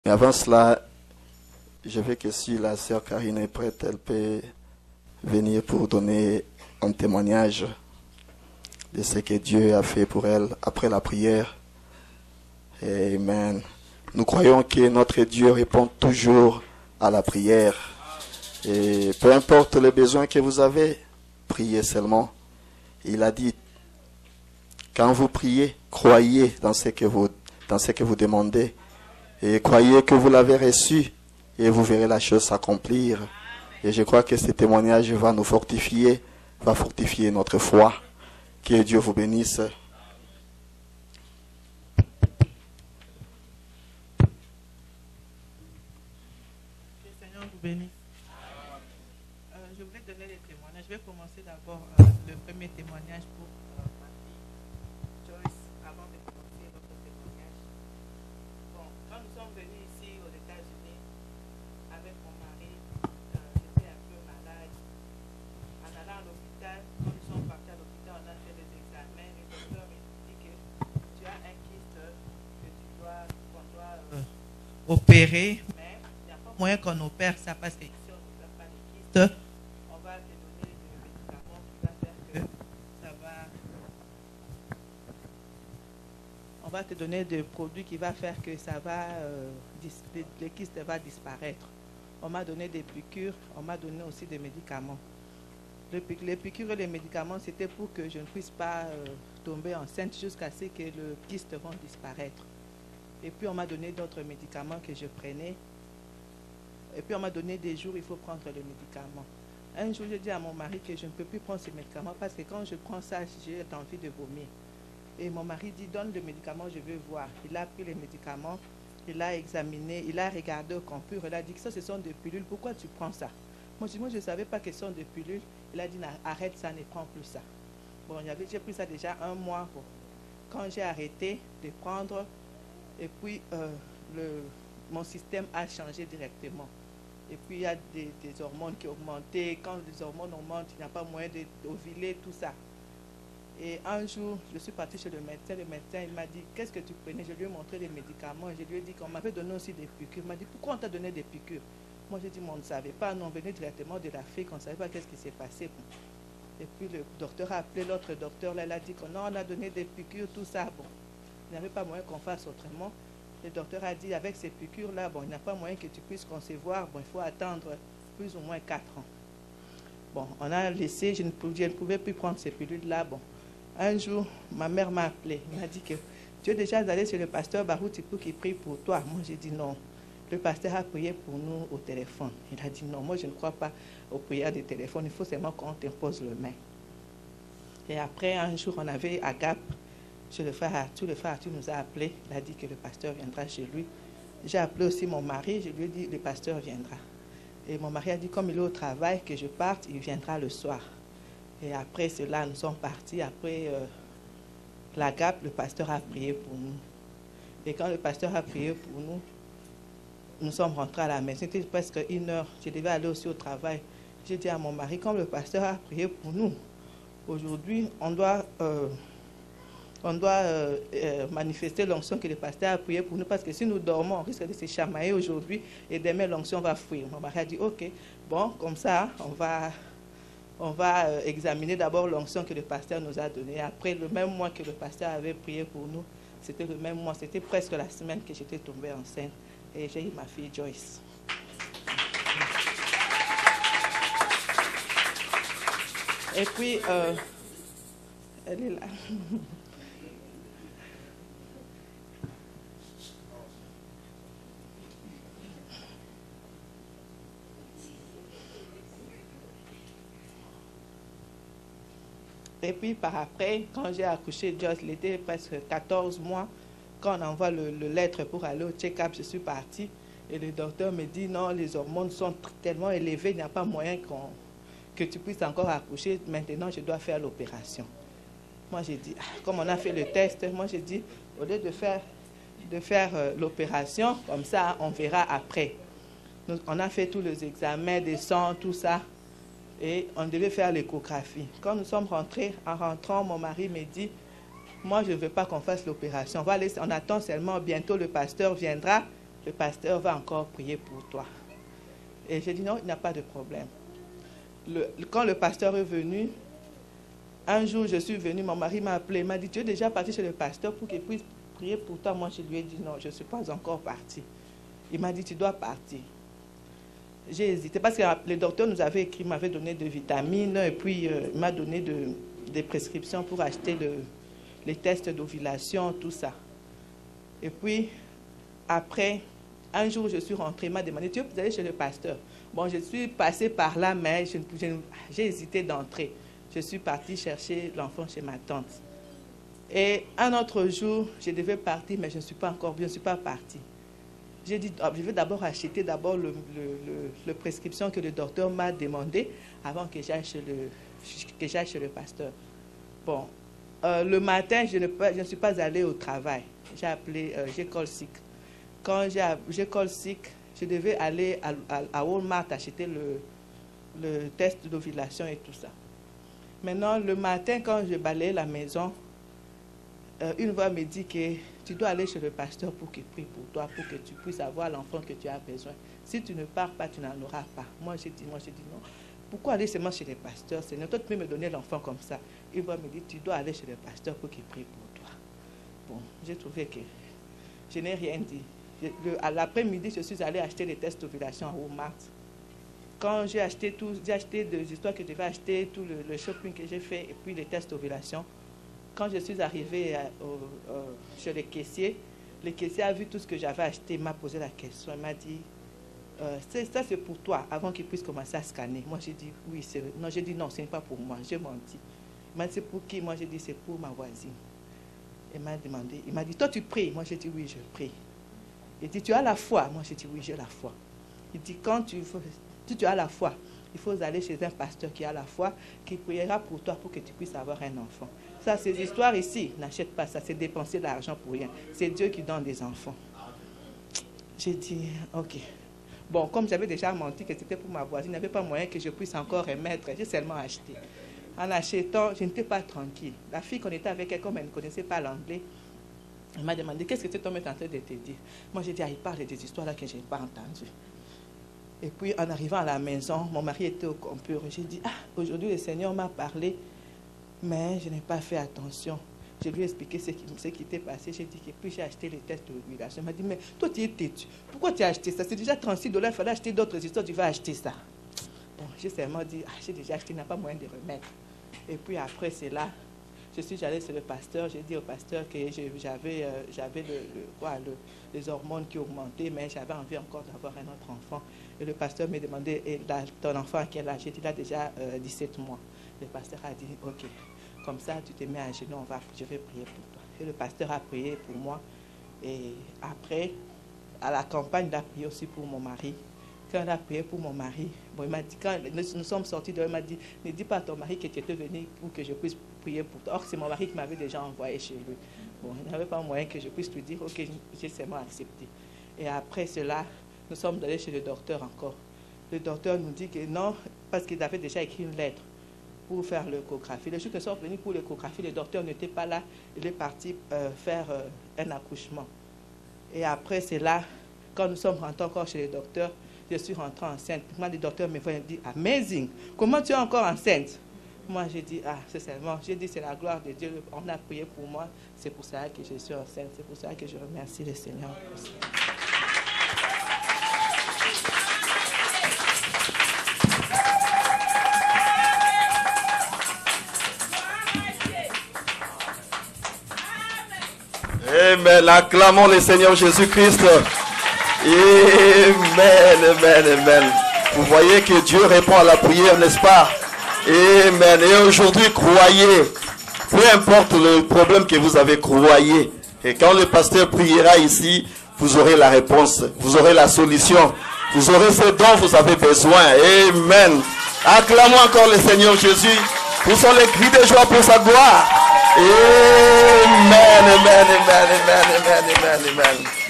Mais avant cela, je veux que si la sœur Karine est prête, elle peut venir pour donner un témoignage de ce que Dieu a fait pour elle après la prière. Amen. Nous croyons que notre Dieu répond toujours à la prière. Et peu importe les besoins que vous avez, priez seulement. Il a dit, quand vous priez, croyez dans ce que vous demandez. Et croyez que vous l'avez reçu et vous verrez la chose s'accomplir. Et je crois que ce témoignage va nous fortifier, va fortifier notre foi. Que Dieu vous bénisse. Que le Seigneur vous bénisse. Je voulais donner des témoignages. Je vais commencer d'abord le premier témoignage pour ma fille Joyce, avant de commencer votre témoignage. Bon, quand nous sommes venus ici aux États-Unis avec mon mari, j'étais un peu malade. En allant à l'hôpital, quand nous sommes partis à l'hôpital, on a fait des examens. Le docteur me dit que tu as un kyste qu'on doit opérer. Mais il n'y a pas moyen qu'on opère ça parce que ici on n'opère pas les kystes. On va te donner des médicaments qui va faire que ça va. On va te donner des produits qui va faire que ça va, le kyste va disparaître. On m'a donné des piqûres, on m'a donné aussi des médicaments. Les piqûres et les médicaments, c'était pour que je ne puisse pas tomber enceinte jusqu'à ce que le kyste va disparaître. Et puis on m'a donné d'autres médicaments que je prenais. Et puis on m'a donné des jours, il faut prendre le médicament. Un jour, j'ai dit à mon mari que je ne peux plus prendre ces médicaments parce que quand je prends ça, j'ai envie de vomir. Et mon mari dit, donne le médicament, je veux voir. Il a pris les médicaments, il a examiné, il a regardé au compur, il a dit que ça, ce sont des pilules, pourquoi tu prends ça? Moi, je ne savais pas que ce sont des pilules. Il a dit, arrête ça, ne prends plus ça. Bon, j'ai pris ça déjà un mois. Bon. Quand j'ai arrêté de prendre, et puis mon système a changé directement. Et puis il y a des hormones qui ont augmenté. Quand les hormones augmentent, il n'y a pas moyen d'ovuler, tout ça. Et un jour, je suis partie chez le médecin. Le médecin, il m'a dit, qu'est-ce que tu prenais? Je lui ai montré les médicaments. Je lui ai dit qu'on m'avait donné aussi des piqûres. Il m'a dit, pourquoi on t'a donné des piqûres? Moi, j'ai dit, on ne savait pas. Nous, on venait directement de l'Afrique. On ne savait pas qu'est-ce qui s'est passé. Et puis le docteur a appelé l'autre docteur. Là, il a dit qu'on a donné des piqûres, tout ça. Bon, il n'y avait pas moyen qu'on fasse autrement. Le docteur a dit, avec ces piqûres-là, bon, il n'y a pas moyen que tu puisses concevoir. Bon, il faut attendre plus ou moins 4 ans. Bon, on a laissé, je ne pouvais plus prendre ces pilules-là. Bon, un jour, ma mère m'a appelé. Elle m'a dit que tu es déjà allé chez le pasteur Barouti pour qu'il prie pour toi. Moi, j'ai dit non. Le pasteur a prié pour nous au téléphone. Il a dit non, moi, je ne crois pas aux prières des téléphones. Il faut seulement qu'on t'impose le main. Et après, un jour, on avait à Gap. Le frère Arthur nous a appelés. Il a dit que le pasteur viendra chez lui. J'ai appelé aussi mon mari. Je lui ai dit, le pasteur viendra. Et mon mari a dit, comme il est au travail, que je parte, il viendra le soir. Et après cela, nous sommes partis. Après la Gap, le pasteur a prié pour nous. Et quand le pasteur a prié pour nous, nous sommes rentrés à la maison. C'était presque 1 heure. Je devais aller aussi au travail. J'ai dit à mon mari, comme le pasteur a prié pour nous, aujourd'hui, on doit manifester l'onction que le pasteur a prié pour nous, parce que si nous dormons, on risque de se chamailler aujourd'hui et demain l'onction va fuir. Mon mari a dit, ok, bon, comme ça, on va examiner d'abord l'onction que le pasteur nous a donnée. Après, le même mois que le pasteur avait prié pour nous, c'était le même mois, c'était presque la semaine que j'étais tombée enceinte et j'ai eu ma fille Joyce. Et puis, elle est là. Et puis par après, quand j'ai accouché Joyce, il était presque 14 mois. Quand on envoie le lettre pour aller au check-up, je suis partie. Et le docteur me dit, non, les hormones sont tellement élevées, il n'y a pas moyen que tu puisses encore accoucher. Maintenant, je dois faire l'opération. Moi, j'ai dit, comme on a fait le test, moi, j'ai dit, au lieu de faire l'opération, comme ça, on verra après. Donc, on a fait tous les examens des sangs, tout ça. Et on devait faire l'échographie. Quand nous sommes rentrés, en rentrant, mon mari me dit, moi, je ne veux pas qu'on fasse l'opération. On attend seulement, bientôt le pasteur viendra, le pasteur va encore prier pour toi. Et j'ai dit non, il n'y a pas de problème. Quand le pasteur est venu, un jour je suis venu, mon mari m'a appelé, il m'a dit tu es déjà parti chez le pasteur pour qu'il puisse prier pour toi. Moi je lui ai dit non, je ne suis pas encore parti. Il m'a dit tu dois partir. J'ai hésité parce que le docteur nous avait écrit, m'avait donné des vitamines et puis il m'a donné des prescriptions pour acheter les tests d'ovulation, tout ça. Et puis après, un jour je suis rentrée, il m'a demandé tu veux aller chez le pasteur. Bon, je suis passée par là, mais j'ai hésité d'entrer. Je suis partie chercher l'enfant chez ma tante. Et un autre jour, je devais partir, mais je ne suis pas encore, je ne suis pas partie. J'ai dit, je vais d'abord acheter le prescription que le docteur m'a demandé avant que j'aille chez le pasteur. Bon, le matin, je ne suis pas allée au travail. J'ai appelé, j'ai call sick. Quand j'ai call sick, je devais aller à Walmart acheter le test d'ovulation et tout ça. Maintenant, le matin, quand je balayais la maison, une voix me dit que tu dois aller chez le pasteur pour qu'il prie pour toi, pour que tu puisses avoir l'enfant que tu as besoin. Si tu ne pars pas, tu n'en auras pas. Moi, j'ai dit non. Pourquoi aller seulement chez le pasteur? Seigneur, toi, tu peux me donner l'enfant comme ça. Une voix me dit, tu dois aller chez le pasteur pour qu'il prie pour toi. Bon, j'ai trouvé que je n'ai rien dit. À l'après-midi, je suis allée acheter les tests d'ovulation à Walmart. Quand j'ai acheté des histoires que je devais acheter, tout le shopping que j'ai fait, et puis les tests d'ovulation, quand je suis arrivée chez le caissier a vu tout ce que j'avais acheté, il m'a posé la question, il m'a dit, ça c'est pour toi, avant qu'il puisse commencer à scanner. Moi j'ai dit, oui, c'est vrai. Non, j'ai dit, non, ce n'est pas pour moi, j'ai menti. Il m'a dit, c'est pour qui? Moi j'ai dit, c'est pour ma voisine. Il m'a dit, toi tu pries? Moi j'ai dit, oui, je prie. Il dit, tu as la foi? Moi j'ai dit, oui, j'ai la foi. Il dit, si tu as la foi, il faut aller chez un pasteur qui a la foi, qui priera pour toi pour que tu puisses avoir un enfant. Ça, ces histoires ici, n'achète pas ça, c'est dépenser de l'argent pour rien. C'est Dieu qui donne des enfants. J'ai dit, ok. Bon, comme j'avais déjà menti que c'était pour ma voisine, il n'y avait pas moyen que je puisse encore remettre. J'ai seulement acheté. En achetant, je n'étais pas tranquille. La fille qu'on était avec elle, comme elle ne connaissait pas l'anglais, elle m'a demandé, qu'est-ce que cet homme est en train de te dire? Moi, j'ai dit, il parle des histoires là que je n'ai pas entendues. Et puis, en arrivant à la maison, mon mari était au compur. J'ai dit, aujourd'hui, le Seigneur m'a parlé, mais je n'ai pas fait attention. Je lui ai expliqué ce qui était passé. J'ai dit que puis j'ai acheté les tests d'ovulation. Elle m'a dit, mais toi, tu es têtu. Pourquoi tu as acheté ça? C'est déjà $36, il fallait acheter d'autres histoires, tu vas acheter ça. Bon, j'ai seulement dit, j'ai déjà acheté, il n'y a pas moyen de remettre. Et puis après, c'est là, je suis allée sur le pasteur. J'ai dit au pasteur que j'avais les hormones qui augmentaient, mais j'avais envie encore d'avoir un autre enfant. Et le pasteur m'a demandé, ton enfant à quel âge? J'ai dit, il a déjà 17 mois. Le pasteur a dit, ok, comme ça, tu te mets à genoux, je vais prier pour toi. Et le pasteur a prié pour moi. Et après, à la campagne, il a prié aussi pour mon mari. Quand il a prié pour mon mari, bon, il m'a dit, quand nous sommes sortis de là, il m'a dit, ne dis pas à ton mari que tu étais venu pour que je puisse prier pour toi. Or, c'est mon mari qui m'avait déjà envoyé chez lui. Bon, il n'y avait pas moyen que je puisse lui dire, ok, j'ai seulement accepté. Et après cela, nous sommes allés chez le docteur encore. Le docteur nous dit que non, parce qu'il avait déjà écrit une lettre pour faire l'échographie. Le jour que nous sommes venus pour l'échographie, le docteur n'était pas là. Il est parti faire un accouchement. Et après cela, quand nous sommes rentrés encore chez le docteur, je suis rentrée enceinte. Moi, le docteur me dit, amazing, comment tu es encore enceinte? Moi, j'ai dit, c'est seulement, j'ai dit, c'est la gloire de Dieu. On a prié pour moi. C'est pour ça que je suis enceinte. C'est pour ça que je remercie le Seigneur. Amen. Acclamons le Seigneur Jésus-Christ. Amen, amen, amen. Vous voyez que Dieu répond à la prière, n'est-ce pas? Amen. Et aujourd'hui, croyez. Peu importe le problème que vous avez, croyez. Et quand le pasteur priera ici, vous aurez la réponse. Vous aurez la solution. Vous aurez ce dont vous avez besoin. Amen. Acclamons encore le Seigneur Jésus. Poussons les cris de joie pour sa gloire. Amen, amen, amen, amen, amen, amen, amen.